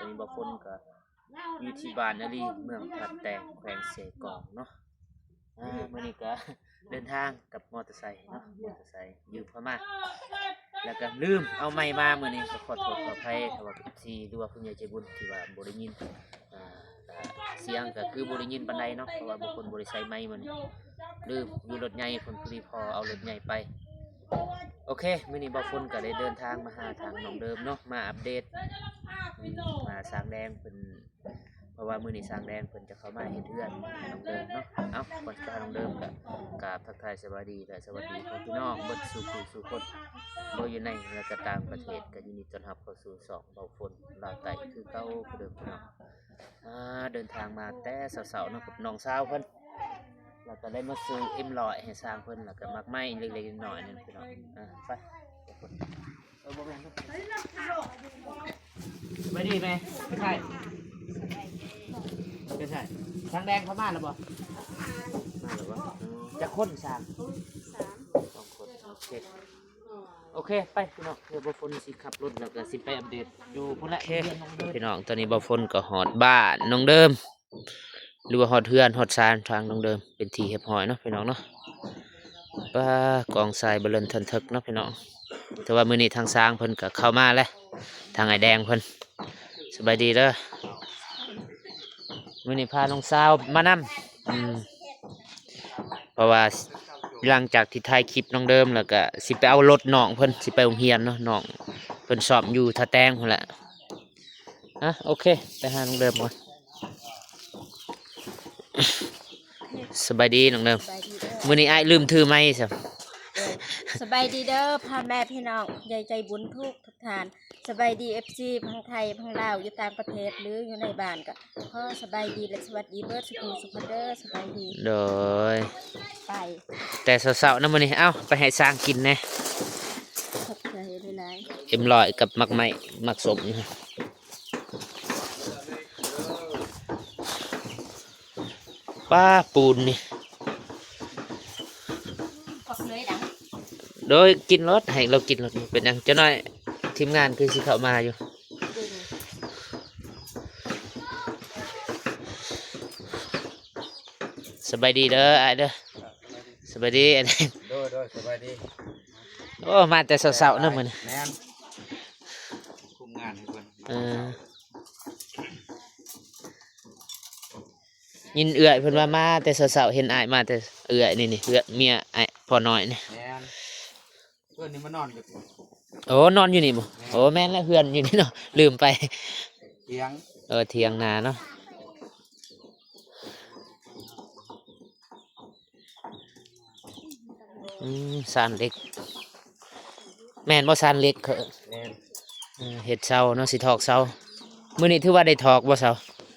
นี้บ่ฝนก็อยู่ที่บ้านนาลีเมืองทัดแตงแขวงเสกองเนาะมื้อนี้ก็เดินทางกับมอเตอร์ไซค์เนาะมอเตอร์ไซค์อยู่พม่าแล้วก็ลืมเอาไม้มามื้อนี้ขอโทษขออภัยถ้าว่าที่หรือว่าผู้ใหญ่ใจบุญที่ว่าบ่ได้ยินเสียงก็คือบ่ได้ยินปานใดเนาะเพราะว่าบุคคลบ่ได้ใช้ไม้มื้อนี้ลืมอยู่รถใหญ่เพิ่นพอดีพอเอารถใหญ่ไปโอเคมื้อนี้บ่ฝนก็ได้เดินทางมาหาทางน้องเดิมเนาะมาอัปเดตมาสร้างแดงเพิ่นเพราะว่ามื้อนี้สร้างแดงเพิ่นจะเข้ามาเฮ็ดเรือนน้องเดิมเนาะก่อนจะน้องเดิมก็กราบทักทายสวัสดีและสวัสดีพี่น้องเบิดสู่ผู้สู่คนบ่อยู่ในและก็ต่างประเทศก็ยินดีต้อนรับเข้าสู่ช่องเบาฝนลาวใต้คือเก่าคือเดิมพี่น้องเดินทางมาแต่เช้าๆเนาะกับน้องสาวเพิ่นแล้วก็ได้มาซื้อM100ให้สร้างเพิ่นแล้วก็มักไม้เล็กๆน้อยๆนึงพี่น้องไปบ่แม่นไปดีไหมไม่ใช่ไม่ใช่ทางแดงเขามาแล้วบ่มาแล้วบ่จะคนสาม2 คนโอเคไปพี่น้องเดี๋ยวบ่ฝนสิขับรถแล้วก็สิไปอัปเดตอยู่พุ่นละพี่น้องตอนนี้บ่ฝนก็ฮอดบ้านน้องเดิมหรือว่าฮอดเฮือนฮอดศาลทางน้องเดิมเป็นที่เรียบร้อยเนาะพี่น้องเนาะป้ากองทรายเบลินทันทึกเนาะพี่น้องแต่ว่ามื้อนี้ทางช้างเพิ่นก็เข้ามาแล้วทางไอ้แดงเพิ่นสบายดีเด้อมื้อนี้พาน้องสาวมานำเพราะว่าหลังจากที่ถ่ายคลิปน้องเดิมแล้วก็สิไปเอารถน้องเพิ่นสิไปโรงเรียนเนาะน้องเพิ่นสอบอยู่ท่าแตงพุ่นแหละโอเคไปหาน้องเดิมก่อนสบายดีน้องเดิมมื้อนี้อ้ายลืมถือไม้ซะสบายดีเด้อพ่อแม่พี่น้องใหญ่ใจบุญทุกท่านสบายดี FC พังไทยพังลาวอยู่ต่างประเทศหรืออยู่ในบ้านก็ขอสบายดีและสวัสดีเบิร์ดสุขุมสุขเด้อสบายดีโดยไปแต่เสาๆนะมื้อนี้ไปให้สร้างกินแน่ขอบใจหลายM100กับมักไม้มักสมป้าปูนนี่โดยกินรถให้เรากินรถเป็นยังเจ้าน้อยทีมงานคือสิเข้ามาอยู่สบายดีเด้อไอ้เด้อสบายดีไอ้เด้อโดยสบายดีโอ้มาแต่เสาๆนะมื้อนี้แม่นคุมงานให้เพิ่นยินเอื้อยเพิ่นว่ามาแต่เสาๆเห็นอ้ายมาแต่เอื้อยนี่เอื้อยเมียอ้ายพ่อน้อยนี่แม่นเพิ่นนี่มานอนอยู่โอ้นอนอยู่นี่บ่โอ้แม่นแล้วเฮือนอยู่นี่เนาะลืมไปเถียงเถียงนาเนาะซานเล็กแม่นบ่ซานเล็กแม่นเฮ็ดเซาเนาะสิถอกเซามื้อนี้ถือว่าได้ถอกบ่เซา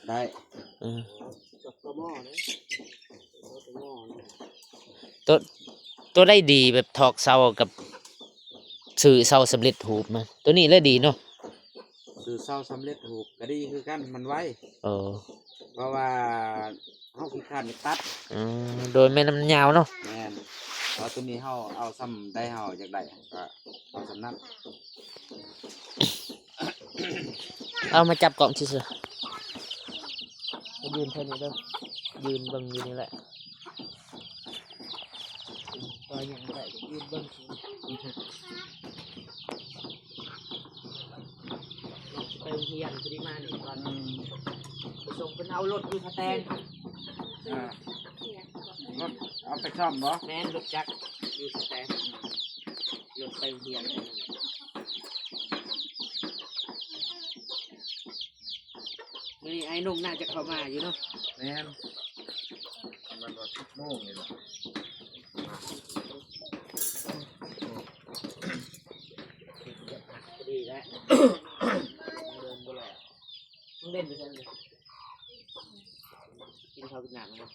ได้ตัวได้ดีแบบถอกเซากับสื่อเซาสำเร็จรูปมาตัวนี้เลยดีเนาะสื่อเซาสำเร็จรูปก็ดีคือกันมันไวเพราะว่าเฮาขี้คร้านตัดโดยแม่นมันยาวเนาะแม่นเพราะตัวนี้เฮาเอาซ้ำได้เฮาอยากได้ก็เอาซ้ำนั้นเอามาจับกล่องซื่อๆยืนแค่นี้เด้อยืนเบิ่งอยู่นี่แหละก็ยังได้ยืนเบิ่งไปเฮียนพอดีมานี่ตอนไปส่งเพิ่นเอารถอยู่ท่าแตงรถเอาไปซ่อมบ่แม่นรถจักรอยู่ท่าแตงรถไปเฮียนนี่ไอ้นุ่งน่าจะเข้ามาอยู่เนาะแม่นมันว่า10 โมงนี่ล่ะดีแล้วเดินบ่แล้วต้องเล่นไปซั่นเลยกินข้าวกินน้ำบ่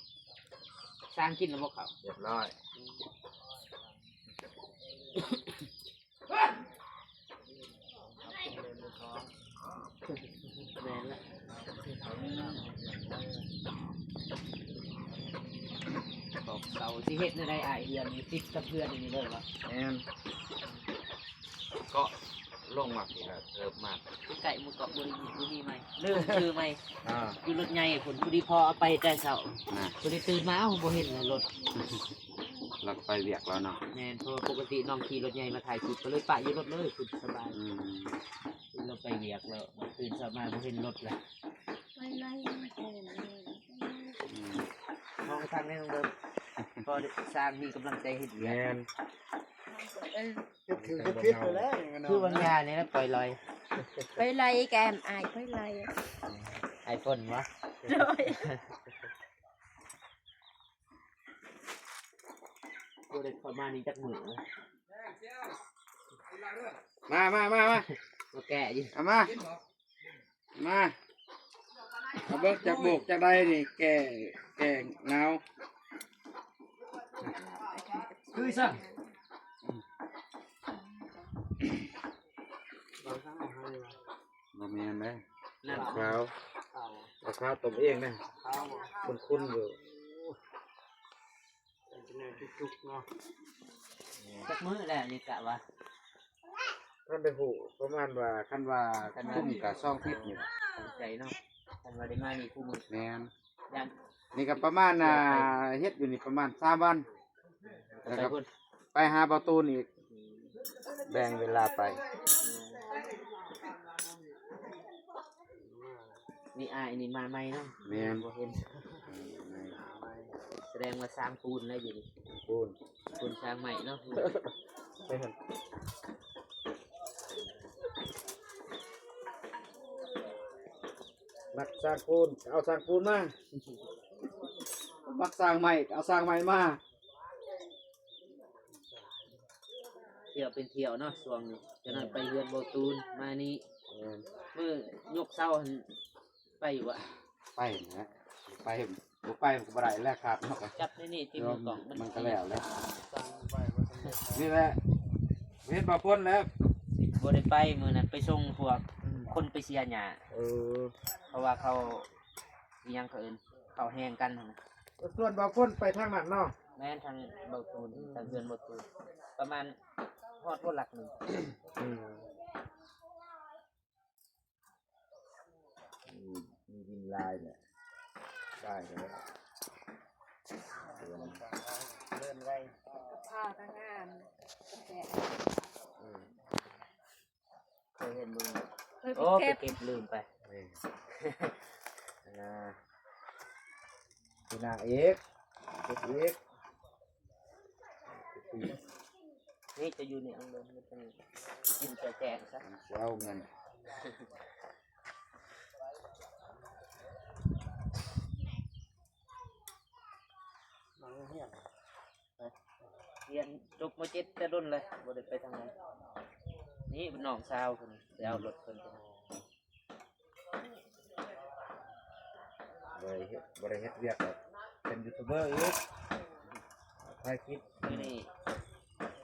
สร้างกินแล้วบ่ข้าวเรียบร้อยแม่นละบอกเสาสิเฮ็ดได้อ้ายเดือนนี้ติดกับเพื่อนนี่เลยบ่แม่นก็ ลงมากนี่ละเริ่มมาก ไก่มือกับบุรีไหมเรื่องชื่อไหม อ่า อยู่รถใหญ่ผลพอดีพอเอาไปแต่เช้า นะ พอดีตื่นมาเอ้าบ่เห็นเลยรถ เราไปเวียกแล้วเนาะ แม่นเพราะปกติน้องขี่รถใหญ่มาถ่ายคลิปก็เลยปะอยู่รถเลยคุณสบาย อืม เราไปเหยียกแล้วตื่นเช้ามาบ่เห็นรถเลย ไปไล่มาเกินเลย อืม มองทางนี้ตรงเดิมพอสร้างมีกำลังใจเห็นเหยีย แม่ ก น คือพิษไปแล้วอย่างนั้น คือบางยาเนี่ยนะปล่อยลอย ไปไล่แกมอายไปไล่ ไอฝนวะ เลย กูได้ประมาณนี้จักมือ มามาแกะอยู่ เอามาเอาเบิกจากโบกจากใดนี่แก่เงา คือสั่ง บ่แม่นเด้ นั่น ข้าวต้มเองนะคุ้นๆอยู่ จุกเนาะ จักมือแหละนี่กะว่า ท่านได้หูประมาณว่าคันว่าทุ่มกับซ่องทิศนี่ ใจเนาะทันว่าได้มานี่คู่มือ แม่น ยัน นี่ก็ประมาณเฮ็ดอยู่นี่ประมาณ3วัน ไปพุ่น ไปหาประตูนี่แบ่งเวลาไป นี่อายนี่มาใหม่เนาะ แม่น บ่เห็นแสดงว่าสร้างปูนแล้วอยู่นี่ ปูน ปูนสร้างใหม่เนาะ ไปหั่นมักสร้างปูนเอาสร้างปูนมามักสร้างใหม่เอาสร้างใหม่มา เที่ยวเป็นเที่ยวเนาะช่วงนี้จะนั่นไปเรือนโบตูนมานี่ แม่น มื้อยกเสาหั่นไปอยู่อะ ไปนะไปบ่ไปมันก็บ่ได้แล้วครับเนาะ จับในนี่ที่มือกล่อง มันก็แล้วแล้ว ตั้งไปว่าจะมี นี่แหละเฮ็ดบ่พ้นแล้ว บ่ได้ไปมื้อนั้นไปส่งพวกคนไปเสียหญ้า เออ เพราะว่าเขาอิหยังเขาเอิ้นเขาแห้งกันหั่นน่ะ ส่วนบ่พ้นไปทางนั้นเนาะ แม่นทางเบาตูนทางเรือนเบาตูนประมาณฮอดบ่หลักหนึง มีดินลายเนี่ยได้แล้ว เดินไว้ ผ้าทั้งงามแต่ เคยเห็นมึง เคยไป โอ้ไป เก็บ เก็บลืมไป นี่พี่นาเอกเอก นี่จะอยู่ในอังเดิมมันเป็นกินแต่แจกซะ เจ้าเงิน มันเหี้ย เรียนจบม .7 แต่รุ่นเลยบ่ได้ไปทางไหนนี่น้องสาวเพิ่นไปเอารถเพิ่นไป บริเฮ็ดเวียกแบบเป็นยูทูบเบอร์อีกถ่ายคลิป มื้อนี้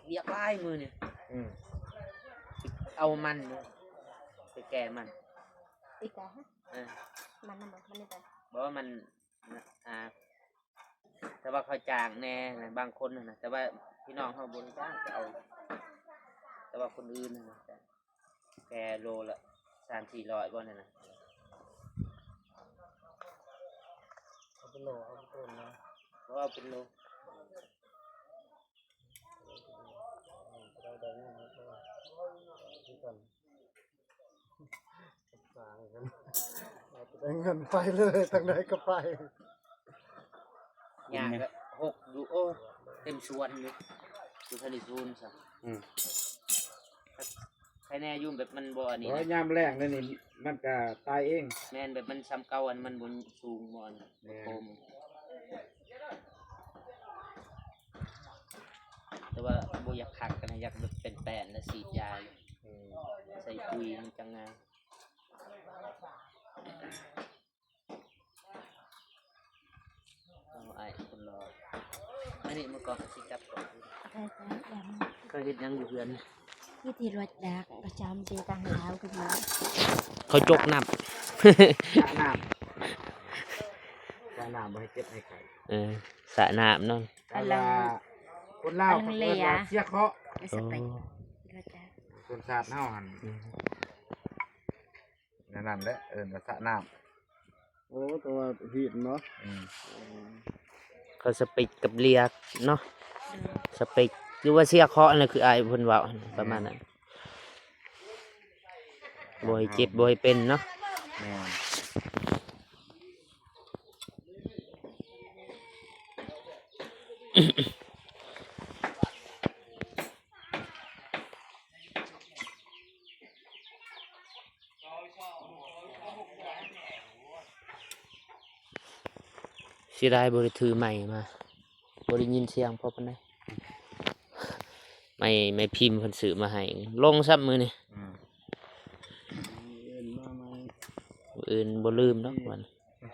เรียกหลายมื้อนี่ อืม เอามันเนี่ยไปแก่มัน อีกอะฮะ เออ มันน่ะมันนี่ไป บอกว่ามันแต่ว่าเขาจ้างแน่นะบางคนนะแต่ว่าพี่น้องเขาบนจ้างจะเอา แต่ว่าคนอื่นนะจะแกโลละ300-400บ่นั่นนะ เอาเป็นโหลเอาเป็นต้นนะ เพราะว่าเป็นโล เราได้เงินแล้วก็ที่กันสร้างกันเราจะได้เงินไปเลยทางไหนก็ไป ยากก็6อยู่โอ้เต็มสวนเลยอยู่ทะเลซูนซะ อืม ใครแน่ยุ่งแบบมันบ่อันนี้ ร้อย นะ ยามแรงนั่นนี่มันก็ตายเอง แม่นแบบมันซ้ำเก่าอันมันบนสูงบ่อันโคมแต่ว่าบ่อยากคักกันนะอยากแบบเป็นแป้นแล้วฉีดยาเลยใส่ปุ๋ยมันจังงามเอาไอ้คนรออันนี้เมื่อก่อนสิจับก่อน ใช่ใช่ย เคยเห็นยังอยู่เพื่อน ำวิธีรถดักประจำตีตังเท้าขึ้นมา เขาจกน้ สระน้ำสระน้ำบ่ให้เจ็บให้ไข้ ำสระน้ำเนาะ แต่ว่าคนลาวเขาเรียกว่าเสียเคราะห์ ไม่สเปกรถดัก ค นชาติเฮาหั่นนั่นแหละว่าสระน้ำ โอ้ตัวหินเนาะ ก็สเปกกับเรียกเนาะสเปกหรือว่าเสียเคาะนั่นคืออายเพิ่นเว้าประมาณนั้นบ่ให้เจ็บบ่ให้เป็นเนาะ แม่น เสียดายบ่ได้ถือไม้มาบ่ได้ยินเสียงพอปานใดไม่พิมพ์เพิ่นซื้อมาให้ลงซับมื้อนี่ เอ็นมาไหม มื้ออื่นบ่ลืมดอกมัน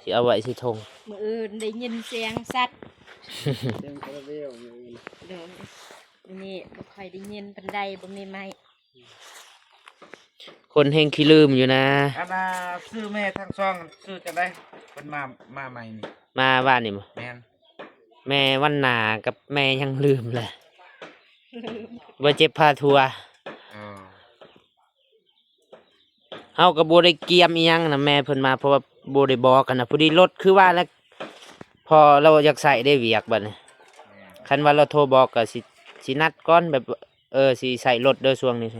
สิเอาไว้สิทง มื้ออื่นได้ยินเสียงสัตว์ เต็มคาราเบลเลย เด้อนี่บ่ค่อยได้ยินปานใดบ่มีไม้ คนแห่งขี้ลืมอยู่นะ อันน่ะซื้อแม่ทั้งสองซื้อจังได๋เพิ่นมาใหม่นี่ มาบ้านนี่บ่ แม่น แม่วันหนากับแม่ยังลืมเลยบ่เจ็บพาทัวร์ เออ เฮาก็บ่ได้เกียมอีหยังนะแม่เพิ่นมาเพราะว่าบ่ได้บอกกันนะพอดีรถคือว่าแล้วพอเราอยากใส่ได้เวียกบัดนี้ แม่น คันว่าเราโทรบอกก็สินัดก่อนแบบสิใส่รถเด้อช่วงนี้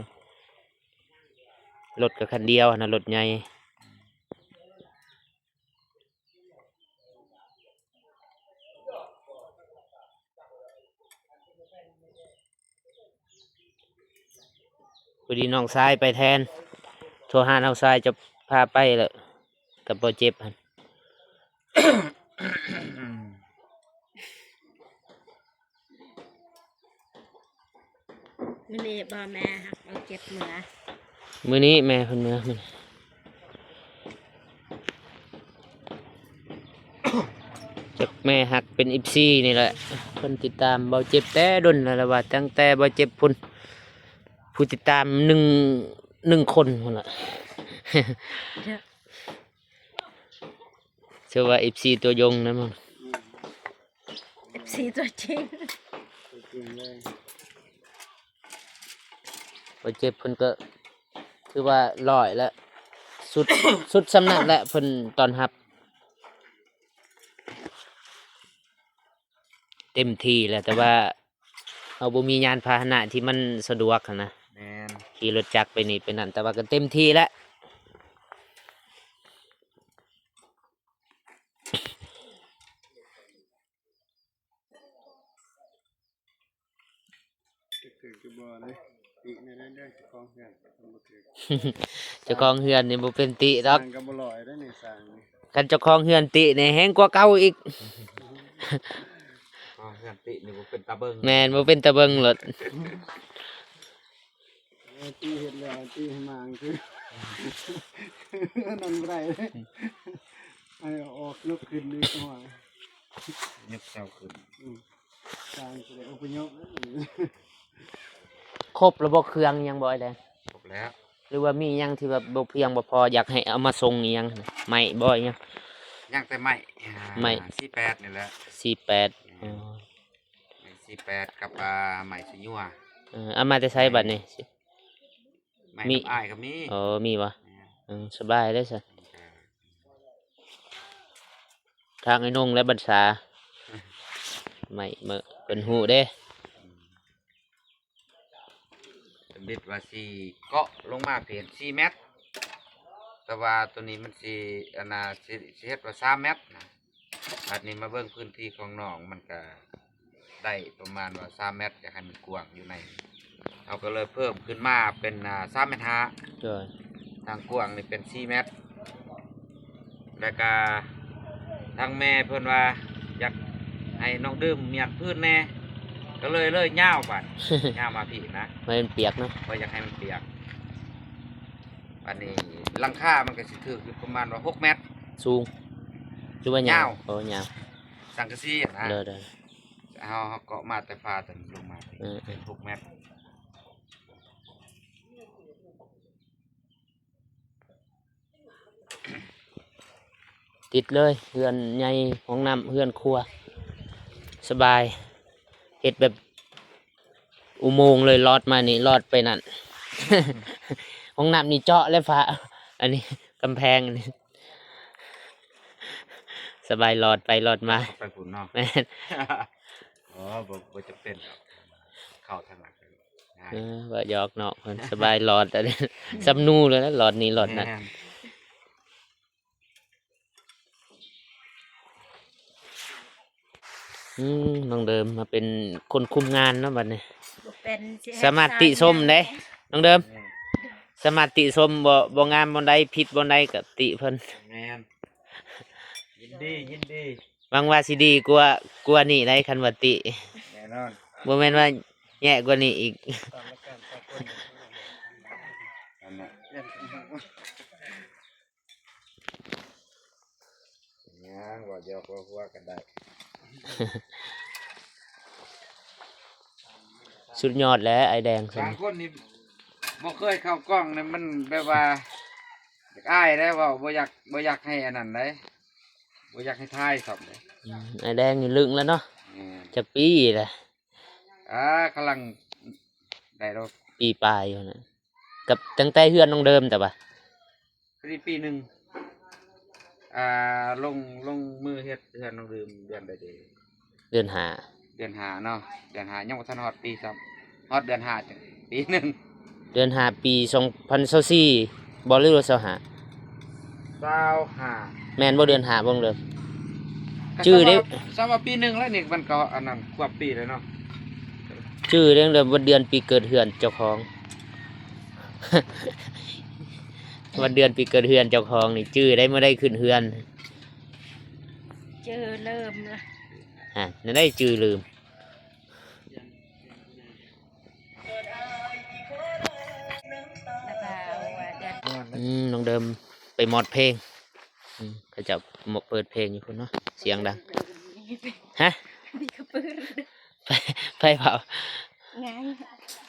รถก็คันเดียวนะรถใหญ่พอดีน้องชายไปแทนโทรหาน้องชายจะพาไปแล้วกับบ่เจ็บหั่น มื้อนี้บ่แม่ฮักเอาเจ็บมือ มื้อนี้แม่เพิ่นมื้อจากแม่หักเป็น14นี่แหละเพิ่นติดตามบ่เจ็บแต่ดนแล้วล่ะว่าตั้งแต่บ่เจ็บพุ่นผู้ติดตาม1คนพุ่นล่ะ เชื่อว่า FC ตัวยงนะมึง FC ตัวจริง จริงเลย บ่เจ็บเพิ่นก็คือว่าร้อยแล้วสุด สุดสำนักแล้วเพิ่นตอนรับ เต็มที่แหละแต่ว่าเราบ่มียานพาหนะที่มันสะดวกหั้นนะ แม่น ขี่รถจักรไปนี่ไปนั่นแต่ว่าก็เต็มที่แล้ว ถือคือบ่เลยปีในนั้นได้คลองเหือนบ่ถือ เจ้าของเฮือนนี่บ่เป็นติดอก สร้างก็บ่ลอยได้นี่สร้างนี่ คันเจ้าของเฮือนตินี่แฮงกว่าเก่าอีก ก็เฮือนตินี่บ่เป็นตาเบิ่ง แม่นบ่เป็นตะเบิงหลด ตีเฮ็ดแล้วตีให้มางคือนั่นบ่ได้เลยให้ออกลุกขึ้นนี่ก็ว่าย กเจ้าขึ้น สร้างสิได้อพยพนะ ครบระบบเครื่องยังบ่ได้ จบแล้ว หรือว่ามีหยังที่แบบบ่เพียงบ่พออยากให้เอามาส่งอีหยังไม่บ่อีหยัง ย่างแต่ไม้ ไม้ 48นี่แหละ 48อ๋อ ไม้48กับไม้สิญัว เอามาแต่ใช้บัดนี้ ไม้ มี กับอ้ายก็มี อ๋อมีบ่ แม่น สบายเลยซะทางไอ้นงและบัญชาไม่เมื่อเป็นหูเด้ สำเร็จว่าสิเกาะลงมาเพียง4เมตร แต่ว่าตัวนี้มันสิอันน่ะสิเฮ็ดว่า3เมตรนะอันนี้มาเบิ่งพื้นที่ของน้องมันก็ได้ประมาณว่า3เมตรอยากให้มันกว้างอยู่ในเราก็เลยเพิ่มขึ้นมาเป็น3เมตรห้า จ้อย ทางกว้างนี่เป็น4เมตร แล้วก็ทางแม่เพิ่นว่าอยากให้น้องดื่มเมียนพื้นแน่ก็เลยย่าวบัด ย่าวมาพี่นะ ไม่เป็นเปียกเนาะ ว่าอยากให้มันเปียกอันนี้หลังคามันก็สิถึกอยู่ประมาณว่า6เมตร สูงหรือว่ายาวย าว โอ้ยาว สังกะสีอะนะ เด้อเด้อ เฮาเกาะมาแต่ฟ้าแต่ลงมา เออ เป็น6เมตร ติดเลยเฮือนใหญ่ห้องน้ำเฮือนครัว สบายเฮ็ดแบบอุโมงค์เลยลอดมานี่ลอดไปนั่น ห้องน้ำนี่เจาะแล้วฟ้าอันนี้กำแพงอันนี้สบายหลอดไปหลอดมา ไปฝุ่นเนาะ แม่น อ๋อบ่จะเป็นหรอกเข้าทางหลังกันง่าย ว่าหยอกเนาะเพิ่นสบายหลอดอันนี้สำนูเลยนะหลอดนี้หลอดนั้น แม่น น้องเดิมมาเป็นคนคุมงานเนาะบัดนี้ บ่เป็นสิ สมาธิส้มเด้น้องเดิม แม่น สมาธิส้มบ่งามบ่ใดผิดบ่ใดก็ติเพิ่น แม่นยินดี หวังว่าสิดีกว่านี้ได้คันว่าติ แน่นอน บ่แม่นว่าแย่กว่านี้อีก ตามละกันตามคน นั่นน่ะยังว่าหยอกว่าหัวกันได้ สุดยอดแล้วไอแดงซั่ บาน งคนนี่บ่เคยเข้ากล้องเนี่ยมันแบบว่าอยากอายได้ว่าบ่อยากให้อันนั้นได้บ่อยากให้ทายสอบเลย ไอแดงนี่ลึงแล้วเนาะ แม่น จักปีละ กำลังได้รถ ปีปลายอยู่นะกับตั้งแต่เฮือนน้องเดิมแต่ว่า ปีหนึ่งลงมือเฮ็ดเดือนน้องลืมเดือนใดเด เดือนหา เดือนห้าเนาะเดือนห้ายังบ่ทันฮอดปีซ้ำฮอดเดือนห้าจังปีหนึ่ง เดือนหาปี2024บ่หรือว่า25 25 แม่นบ่เดือนหาบ่น้องเดิม ชื่อเด้ ซ้ำว่าปีหนึ่งแล้วนี่มันก็อันนั้นควบปีเลยเนาะ ชื่อเรื่องเดิมวันเดือนปีเกิดเฮือนเจ้าของ วันเดือนปีเกิดเฮือนเจ้าของนี่ชื่อได้เมื่อได้ขึ้นเฮือน เจอเริ่มละ นั่นได้ชื่อลืม แล้วก็ว่าเดือน น้องเดิมไปมอดเพลงเขาจะเปิดเพลงอยู่คนเนาะเสียงดังฮะ นี่ก็ปื้น ไปเผา ไง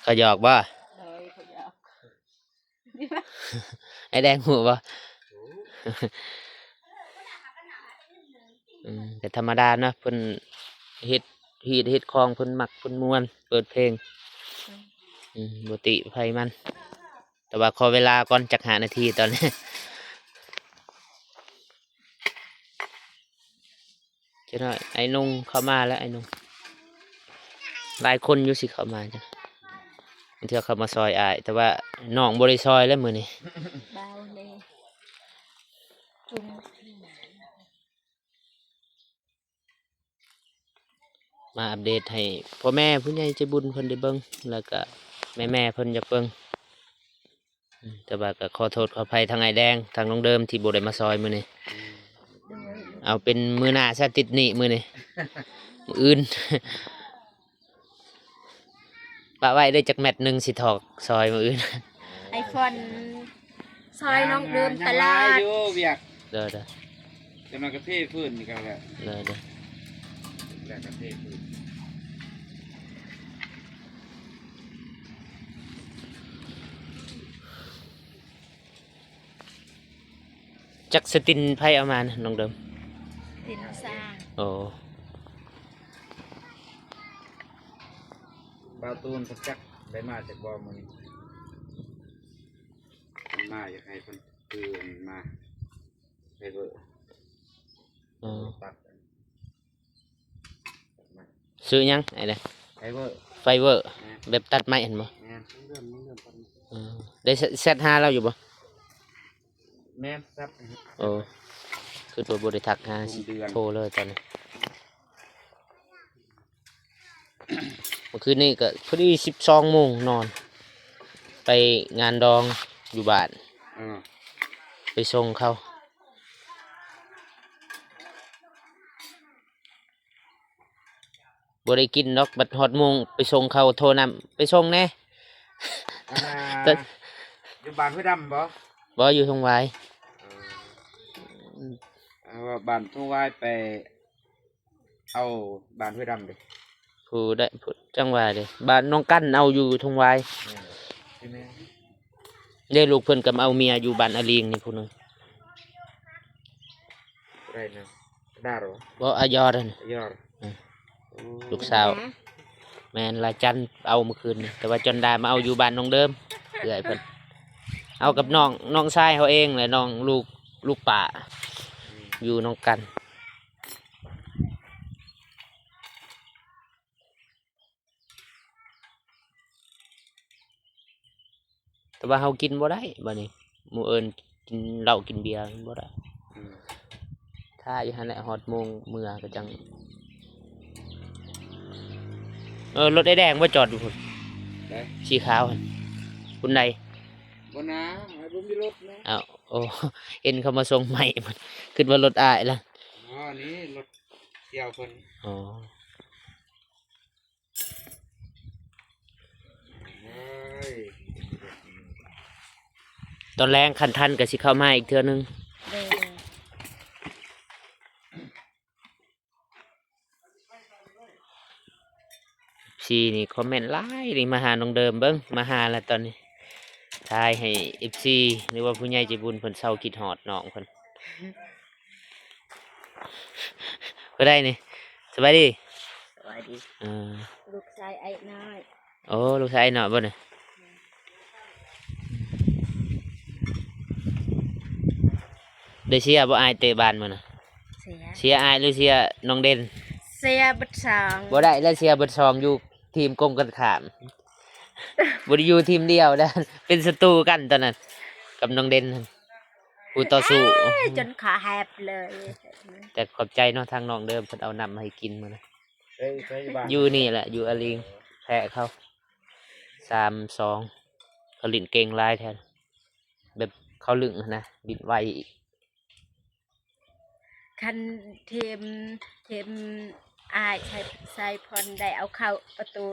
เขาหยอกบ่ เลยเขาอยาก ไอแดงหัวบ่แต่ธรรมดาเนาะเพิ่นเฮ็ดคลองเพิ่นมักเพิ่นม่วนเปิดเพลงบ่ติไผมัน แต่ว่าขอเวลาก่อนจัก5 นาทีตอนนี้ จะหน่อยไอ้นุ่งเข้ามาแล้วไอ้นุ่งหลายคนอยู่สิเข้ามาจ้ะมันเถื่อเข้ามาซอยอาย แต่ว่าน้องบริซอยแล้วมือนี่ เบาเลยจุ่ม มาอัปเดตให้พ่อแม่ผู้ใหญ่ใจบุญเพิ่นได้เบิ่งแล้วก็แม่เพิ่นอยากเบิ่งแต่ว่าก็ขอโทษขออภัยทางไอ้แดงทางน้องเดิมที่บ่ได้มาซอยมือนี่ ด้วย เอาเป็นมือหน้าซะติดหนี่มือนี่ มืออื่น ปะไว้ได้จักแมตช์หนึงสิถอกซอยมืออื่น ไอฟอนซอยน้องเดิมตลาด อยู่เวียก เด้อ จะมากระเทศพื้นนี่ก็แล้ว แล้วกระเทศพื้น จักสตินไพ่เอามานะน้องเดิม ตินสร้าง โอ้ บาวตูนสักจักได้มาจากบ่อมื้อนี้มันมาอยากให้เพิ่นคือมาไปเบอร์ อ๋อ ตัดมา ซื้อยังไอ้เด้ ไปเบอร์ ไฟเวอร์แบบตัดไม้เห็นบ่ แม่น เรื่องปัน ได้เซต5เราอยู่บ่ แม่นครับ โอ้คือตัวบริทักหา เดือน โทรเลยตอนนี้ เมื่อคืนนี้ก็พอดี12 โมงนอน ไปงานดองอยู่บ้าน ไปส่งเขาบ่ได้กินดอกบัดฮอดโมงไปส่งเขาโทรนำไปส่งแน่ แต่ อยู่บ้านห้วยดำบ่ บ่อยู่ทงไว้ ว่าบ้านทุ่งวายไป เอาบ้านห้วยดำเด้ ผู้ได้ผู้จังหว่าเด้บ้านน้องกั้นเอาอยู่ทงไว้ ใช่ไหม ได้ลูกเพิ่นกับเอาเมียอยู่บ้านอาลีงนี่ผู้หนึง ได้นะได้หรอ บ่อายอดนั่น ยอด ลูกสาว แม่นลาจันเอาเมื่อคืนนี่แต่ว่าจนดามาเอาอยู่บ้านน้องเดิม เอื้อยเพิ่นเอากับน้องชายเขาเองเลยน้องลูกป่าอยู่น้องกันแต่ว่าเขากินบ่ได้บัดนี้หมู่เอิญกินเหล้ากินเบียร์บ่ได้ อืม ถ้าอยู่หันแหละฮอดโมงเมื่อก็จังรถไอ้แดงว่าจอดอยู่พุ่น ได้ สีขาวหั่นคุณใด บ่นะให้บ่มีรถนะ อ้าวโอ้ เอ็นเขามาส่งใหม่พุ่นคิดว่ารถอ้ายล่ะ อ๋อนี่รถเที่ยวเพิ่น อ๋อ เฮ้ย ตอนแรงคันทันก็สิเข้ามาอีกเทื่อนึง เด้อ ชีนี่คอมเมนต์หลายนี่มาหาน้องเดิมเบิ่งมาหาแล้วตอนนี้ทายให้ FC หรือว่าผู้ใหญ่ใจบุญเพิ่นเซาคิดฮอดน้องเพิ่นก็ได้นี่สบายดี สวัสดี อ่า ลูกชายไอ้น้อย โอ้ลูกชายเนาะบ่เนี่ยได้เชียร์บ่อายเตะบานมื้อน่ะ เสีย เชียร์อายหรือเชียร์น้องเด่น เสียบัดสอง บ่ได้แล้วเชียร์เบิดซองอยู่ทีมกรมกันข้ามบ่ได้อยู่ทีมเดียวแล้วเป็นศัตรูกันตอนนั้นกับน้องเด่นนั่นผู้ต่อสู้ จนขาแหบเลย แต่ขอบใจเนาะทางน้องเดิมเพิ่นเอาน้ำมาให้กินมื้อนะ ใช้บ้าน อยู่นี่แหละอยู่อลิงแพ้เขา3-2เขาลิ้นเก่งหลายแท้แบบเขาลึงนะบินไวอีก คันทีมอายใส่พรได้เอาเข้าประตู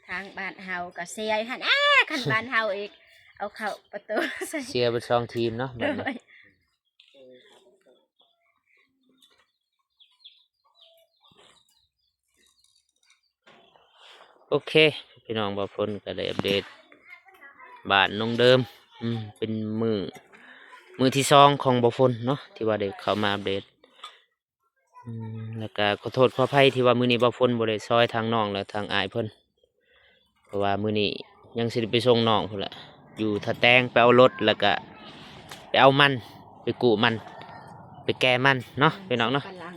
ทางบ้านเฮาก็เสียหันคันบ้านเฮาอีกเอาเข้าประตูใส่ เชียร์เบิดซองทีมเนาะแบ โด บนี้ ย โอเคพี่น้องบ่าวฝนก็ได้อัปเดตบ้านน้องเดิมเป็นมือที่สองของบ่าวฝนเนาะที่ว่าได้เข้ามาอัปเดตแล้วก็ขอโทษขออภัยที่ว่ามื้อนี้บ่าวฝนบ่ได้ซอยทางน้องและทางอ้ายเพิ่นเพราะว่ามื้อนี้ยังสิได้ไปส่งน้องพุ่นล่ะอยู่ท่าแตงไปเอารถแล้วก็ไปเอามันไปกู้มันไปแก้มันเนาะพี่น้องเนาะ กำลัง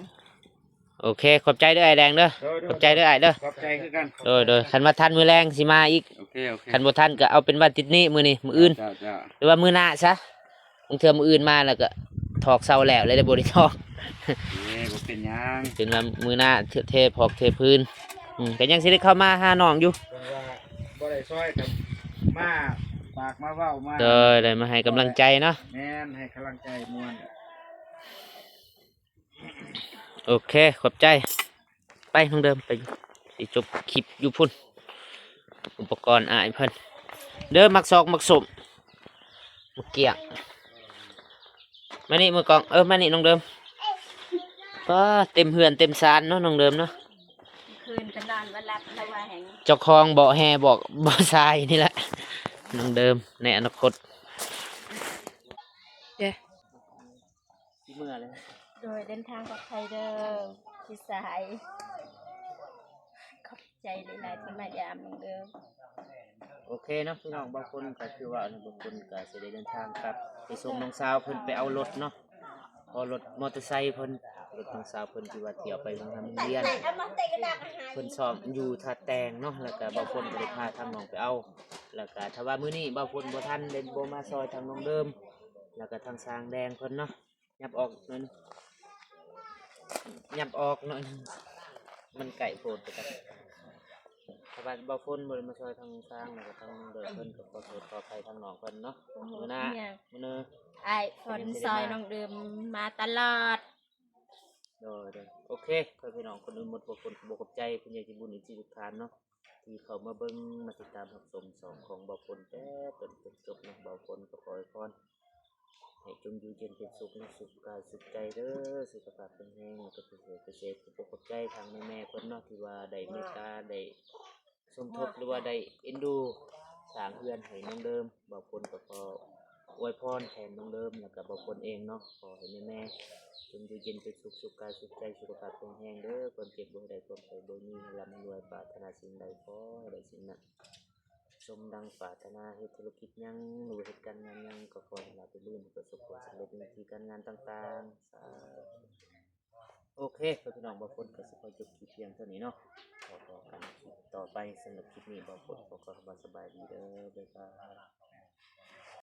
โอเคขอบใจเด้อไอ้แดงเด้อขอบใจเด้อไอ้เด้อ ขอบใจคือกัน โดยคันว่าทันมื้อแรงสิมาอีก โอเค คันบ่ทันก็เอาเป็นว่าติดหนี้มื้อนี้มื้ออื่น จ้า หรือว่ามื้อหน้าซะบางเทื่อมื้ออื่นมาแล้วก็ถอกเสาแล้วเลยได้บ่ได้ถอก บ่เป็นหยัง เป็นว่ามื้อหน้าเทพอกเทพื้นก็ยังสิได้เข้ามาหาน้องอยู่ เพิ่นว่าบ่ได้ซอยกันมาปากมาเว้ามา โดยได้มาให้กำลังใจเนาะ แม่นให้กำลังใจม่วน โอเคขอบใจไปทางเดิมไปสิจบคลิปอยู่พุ่นอุปกรณ์อ้ายเพิ่นเด้อมักซอกมักสมมักเกี้ยงมานี่มือกองมานี่น้องเดิมก็เต็มเหือนเต็มซานเนาะน้องเดิมเนาะ คืนก็นอนวันรับแล้วว่าแหง เจ้าของเบาะแฮบอกเบาะทรายนี่แหละน้องเดิมในอนาคตที่เมื่อเลย โดยเดินทางปลอดภัยเด้อพี่สายขอบใจหลายๆที่มายามน้องเด้อ โอเคเนาะพี่น้องบางคนก็คือว่าบางคนก็จะได้เดินทางครับไปส่งน้องสาวเพิ่นไปเอารถเนาะพอรถมอเตอร์ไซค์เพิ่นรถน้องสาวเพิ่นที่ว่าเที่ยวไปโรงเรียนเพิ่นสอบอยู่ท่าแตงเนาะแล้วก็บางคนก็ได้พาทางน้องไปเอาแล้วก็ถ้าว่ามื้อนี้บางคนบ่ทันเล่นบ่มาซอยทางน้องเดิมแล้วก็ทางสร้างแดงเพิ่นเนาะยับออกหนั่นยับออกหน่อยมันไก่โพดไปกันถ้าว่าบางคนบ่ได้มาซอยทางสร้างแล้วก็ทางเดิมเพิ่นก็ขอโทษขออภัยทางน้องเพิ่นเนาะมื้อหน้ามื้อเนอ ไอ้ฝนซอยน้องเดิมมาตลอด โดยโอเคเพื่อนพี่น้องคนอื่นหมดบกคนบกบใจคุณยายจิบุญอินทรีทุกทานเนาะที่เขามาเบิ้งมาติดตามรับชมสองของเบาคนแต่ต้นจนจบเนาะเบาคนก็ขอให้พรให้จงอยู่เย็นเป็นสุขในสุขกายสุขใจเด้อสุขภาพแข็งแรงแล้วก็เกษตรบกบใจทางแม่เพิ่นเนาะที่ว่าได้เมตตาได้สมทบหรือว่าได้เอ็นดูสร้างเพื่อนให้น้องเดิมเบาคนก็ขออวยพรแทนน้องเดิมแล้วก็เบาคนเองเนาะขอให้แม่จงอยู่เย็นเป็นสุขสุขกายสุขใจสุขภาพแข็งแรงเด้อความเจ็บบ่ให้ได้ความไข้บ่มีให้ร่ำรวยปรารถนาสิ่งใดขอให้ได้สิ่งนั้นส มดังปรารถนาเฮ็ดธุรกิจหยังหรือว่าเฮ็ดการงานหยังก็ขอให้ราบรื่นประสบความสำเร็จในหน้าที่การงานต่างๆสาธุโอเคพี่น้องบ่าวฝนก็สิขอจบคลิปเพียงเท่านี้เนาะขอกันคลิปต่อไปสำหรับคลิปนี้บ่าวฝนขอสบายดีเด้อบ๊ายบาย